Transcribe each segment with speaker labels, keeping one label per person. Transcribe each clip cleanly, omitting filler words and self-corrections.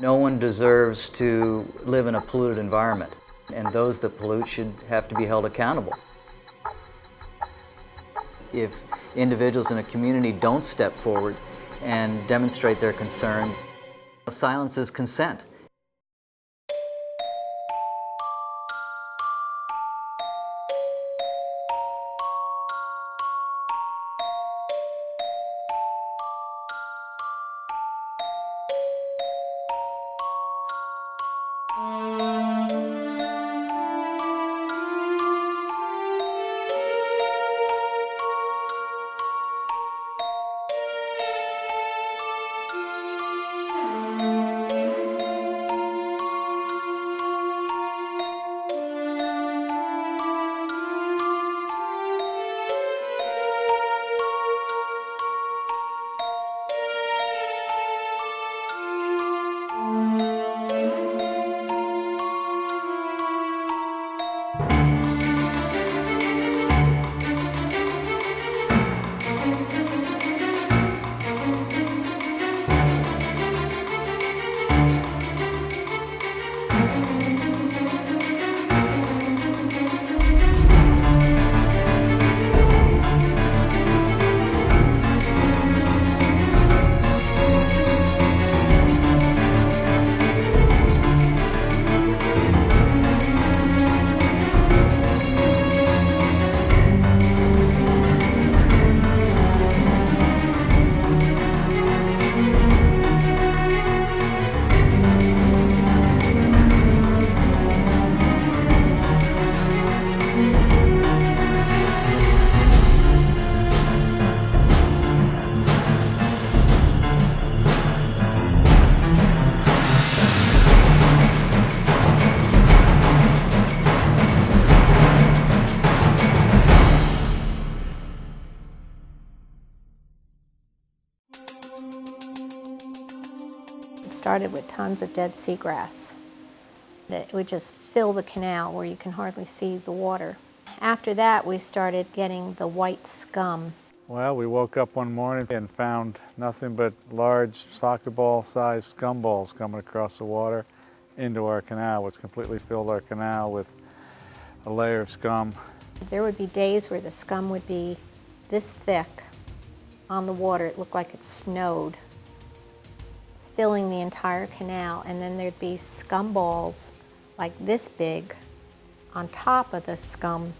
Speaker 1: No one deserves to live in a polluted environment, and those that pollute should have to be held accountable. If individuals in a community don't step forward and demonstrate their concern, silence is consent.
Speaker 2: It started with tons of dead seagrass. It would just fill the canal where you can hardly see the water. After that, we started getting the white scum.
Speaker 3: Well, we woke up one morning and found nothing but large soccer ball-sized scum balls coming across the water into our canal, which completely filled our canal with a layer of scum.
Speaker 2: There would be days where the scum would be this thick on the water. It looked like it snowed, filling the entire canal, and then there'd be scum balls like this big on top of the scum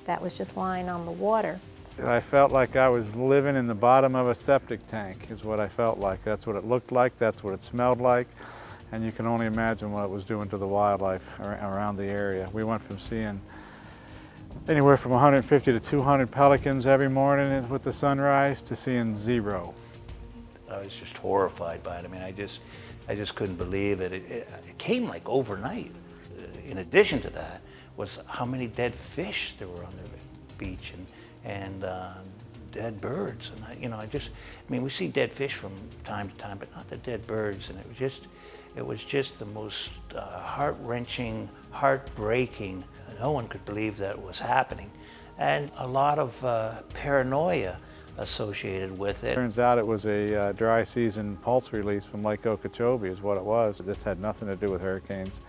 Speaker 2: that was just lying on the water.
Speaker 3: I felt like I was living in the bottom of a septic tank, is what I felt like. That's what it looked like, that's what it smelled like, and you can only imagine what it was doing to the wildlife around the area. We went from seeing anywhere from 150 to 200 pelicans every morning with the sunrise to seeing 0.
Speaker 4: I was just horrified by it. I mean, I just couldn't believe it. It came like overnight. In addition to that was how many dead fish there were on the beach and dead birds. And I mean, we see dead fish from time to time, but not the dead birds. And it was just the most heart-wrenching, heartbreaking. No one could believe that was happening. And a lot of paranoia associated with it.
Speaker 3: Turns out it was a dry season pulse release from Lake Okeechobee is what it was. This had nothing to do with hurricanes.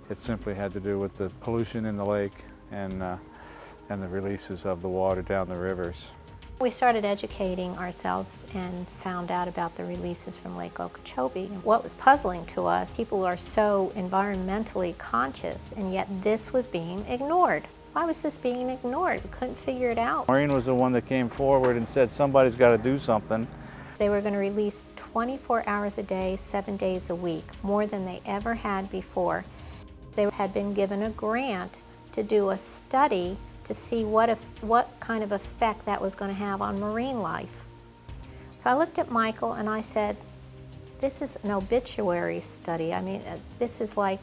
Speaker 3: It simply had to do with the pollution in the lake and the releases of the water down the rivers.
Speaker 2: We started educating ourselves and found out about the releases from Lake Okeechobee. What was puzzling to us, people are so environmentally conscious, and yet this was being ignored. Why was this being ignored? We couldn't figure it out.
Speaker 3: Maureen was the one that came forward and said somebody's got to do something.
Speaker 2: They were going to release 24 hours a day, 7 days a week, more than they ever had before. They had been given a grant to do a study to see what kind of effect that was going to have on marine life. So I looked at Michael and I said, this is an obituary study. I mean, this is like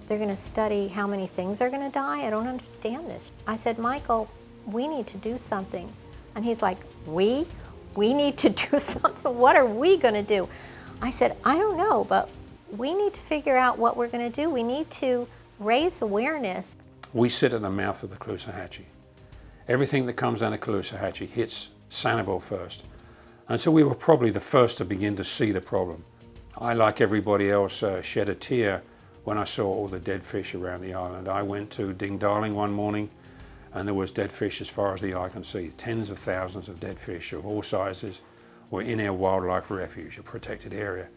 Speaker 2: they're going to study how many things are going to die. I don't understand this. I said, Michael, we need to do something. And he's like, we need to do something? What are we going to do? I said, I don't know, but we need to figure out what we're going to do. We need to raise awareness.
Speaker 5: We sit at the mouth of the Caloosahatchee. Everything that comes down the Caloosahatchee hits Sanibel first. And so we were probably the first to begin to see the problem. I, like everybody else, shed a tear when I saw all the dead fish around the island. I went to Ding Darling one morning and there was dead fish as far as the eye can see. Tens of thousands of dead fish of all sizes were in our wildlife refuge, a protected area.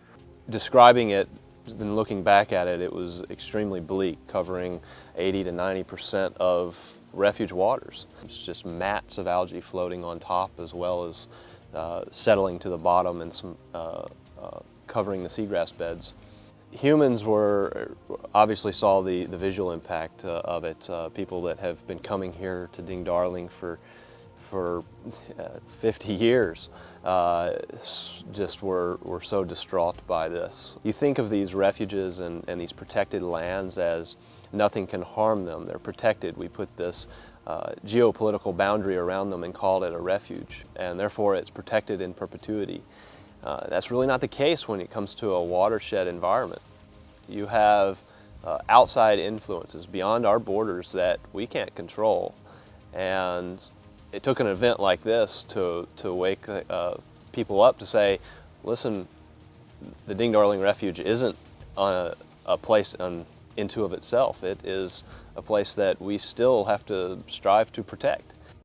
Speaker 6: Describing it, then looking back at it, it was extremely bleak, covering 80 to 90% of refuge waters. It's just mats of algae floating on top, as well as settling to the bottom and some covering the seagrass beds. Humans obviously saw the visual impact of it. People that have been coming here to Ding Darling for 50 years just were so distraught by this. You think of these refuges and these protected lands as nothing can harm them. They're protected. We put this geopolitical boundary around them and called it a refuge, and therefore it's protected in perpetuity. That's really not the case when it comes to a watershed environment. You have outside influences beyond our borders that we can't control, and it took an event like this to wake people up to say, listen, the Ding Darling Refuge isn't a place into of itself. It is a place that we still have to strive to protect.